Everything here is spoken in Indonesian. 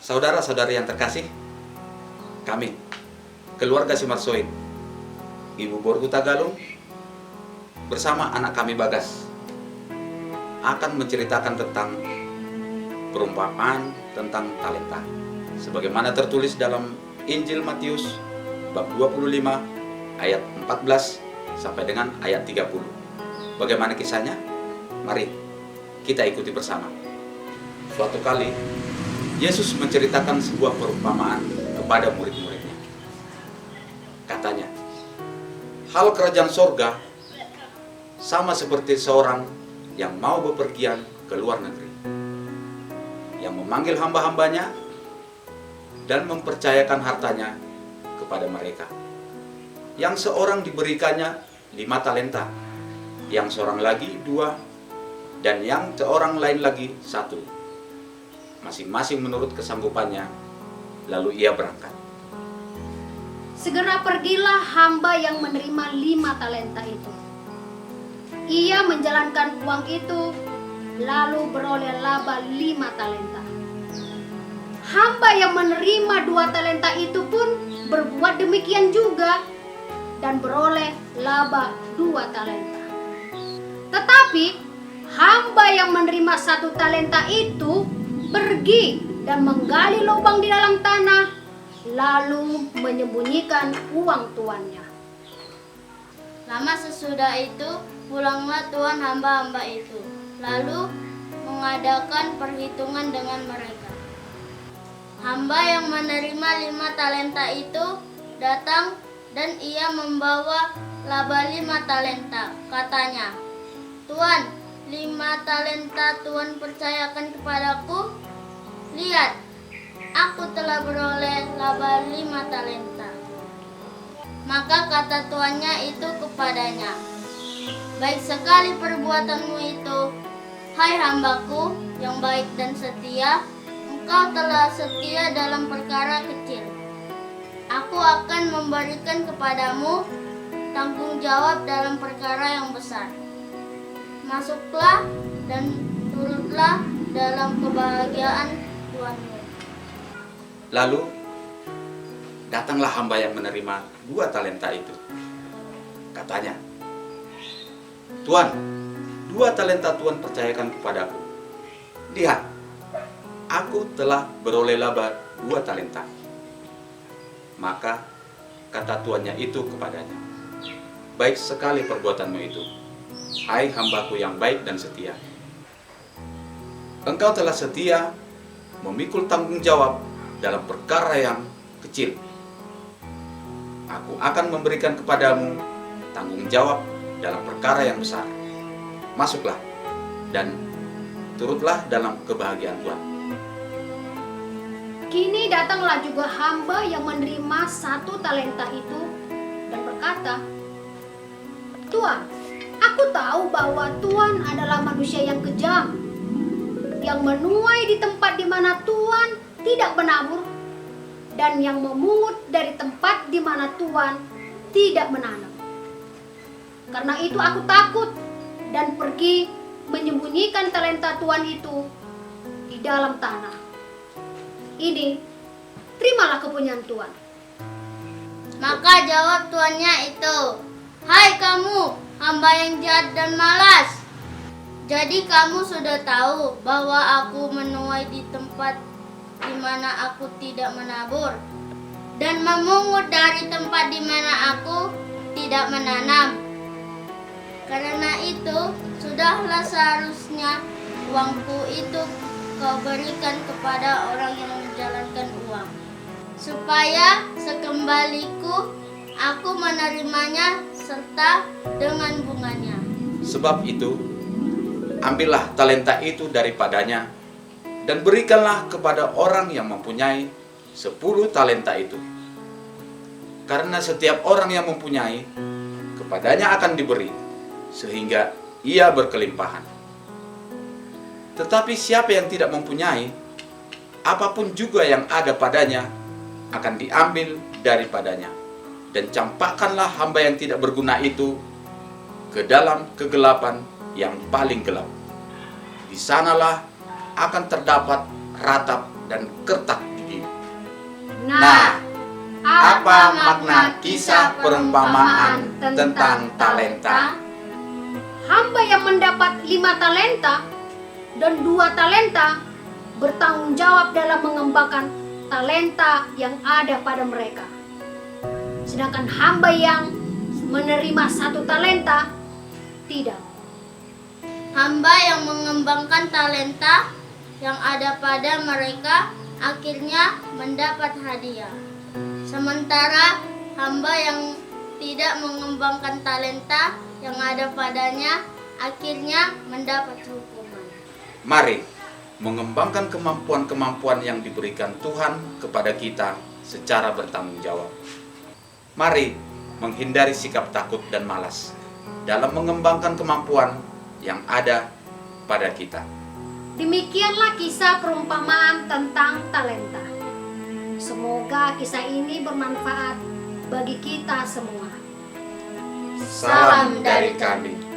Saudara-saudari yang terkasih, kami, keluarga Simarsoid, Ibu Borgu Tagalung, bersama anak kami Bagas, akan menceritakan tentang perumpamaan tentang talenta. Sebagaimana tertulis dalam Injil Matius, bab 25, ayat 14 sampai dengan ayat 30. Bagaimana kisahnya? Mari kita ikuti bersama. Suatu kali, Yesus menceritakan sebuah perumpamaan kepada murid-muridnya. Katanya, hal kerajaan sorga sama seperti seorang yang mau bepergian ke luar negeri, yang memanggil hamba-hambanya dan mempercayakan hartanya kepada mereka. Yang seorang diberikannya 5 talenta, yang seorang lagi 2, dan yang seorang lain lagi 1. Masing-masing menurut kesanggupannya, lalu ia berangkat. Segera pergilah hamba yang menerima 5 talenta itu. Ia menjalankan uang itu, lalu beroleh laba 5 talenta. Hamba yang menerima 2 talenta itu pun berbuat demikian juga, dan beroleh laba 2 talenta. Tetapi hamba yang menerima 1 talenta itu pergi dan menggali lubang di dalam tanah, lalu menyembunyikan uang tuannya. Lama sesudah itu, pulanglah tuan hamba-hamba itu, lalu mengadakan perhitungan dengan mereka. Hamba yang menerima 5 talenta itu datang dan ia membawa laba 5 talenta. Katanya, "Tuan, 5 talenta Tuan percayakan kepadaku. Lihat, aku telah beroleh laba 5 talenta." Maka kata tuannya itu kepadanya, "Baik sekali perbuatanmu itu, hai hambaku yang baik dan setia. Engkau telah setia dalam perkara kecil. Aku akan memberikan kepadamu tanggung jawab dalam perkara yang besar. Masuklah dan turutlah dalam kebahagiaan tuanmu." Lalu datanglah hamba yang menerima 2 talenta itu. Katanya, "Tuan, 2 talenta Tuan percayakan kepadaku. Lihat, aku telah beroleh laba 2 talenta." Maka kata tuannya itu kepadanya, "Baik sekali perbuatanmu itu, hai hambaku yang baik dan setia. Engkau telah setia memikul tanggung jawab dalam perkara yang kecil. Aku akan memberikan kepadamu tanggung jawab dalam perkara yang besar. Masuklah dan turutlah dalam kebahagiaan Tuhan." Kini datanglah juga hamba yang menerima 1 talenta itu dan berkata, "Tuan, aku tahu bahwa Tuan adalah manusia yang kejam, yang menuai di tempat di mana Tuan tidak menabur, dan yang memungut dari tempat di mana Tuan tidak menanam. Karena itu aku takut dan pergi menyembunyikan talenta Tuan itu di dalam tanah. Ini, terimalah kepunyaan Tuan." Maka jawab tuannya itu, "Hai kamu, hamba yang jahat dan malas. Jadi kamu sudah tahu bahwa aku menuai di tempat di mana aku tidak menabur, dan memungut dari tempat di mana aku tidak menanam. Karena itu, sudahlah seharusnya uangku itu kau berikan kepada orang yang menjalankan uang, supaya sekembaliku aku menerimanya serta dengan bunganya." Sebab itu, ambillah talenta itu daripadanya dan berikanlah kepada orang yang mempunyai 10 talenta itu. Karena setiap orang yang mempunyai, kepadanya akan diberi, sehingga ia berkelimpahan. Tetapi siapa yang tidak mempunyai, apapun juga yang ada padanya akan diambil daripadanya. Dan campakkanlah hamba yang tidak berguna itu ke dalam kegelapan yang paling gelap. Di sanalah akan terdapat ratap dan kertak Nah, apa makna kisah perumpamaan tentang talenta? Hamba yang mendapat 5 talenta dan 2 talenta bertanggung jawab dalam mengembangkan talenta yang ada pada mereka. Sedangkan hamba yang menerima 1 talenta tidak. Hamba yang mengembangkan talenta yang ada pada mereka akhirnya mendapat hadiah. Sementara hamba yang tidak mengembangkan talenta yang ada padanya akhirnya mendapat hukuman. Mari mengembangkan kemampuan-kemampuan yang diberikan Tuhan kepada kita secara bertanggung jawab. Mari menghindari sikap takut dan malas dalam mengembangkan kemampuan yang ada pada kita. Demikianlah kisah perumpamaan tentang talenta. Semoga kisah ini bermanfaat bagi kita semua. Salam dari kami.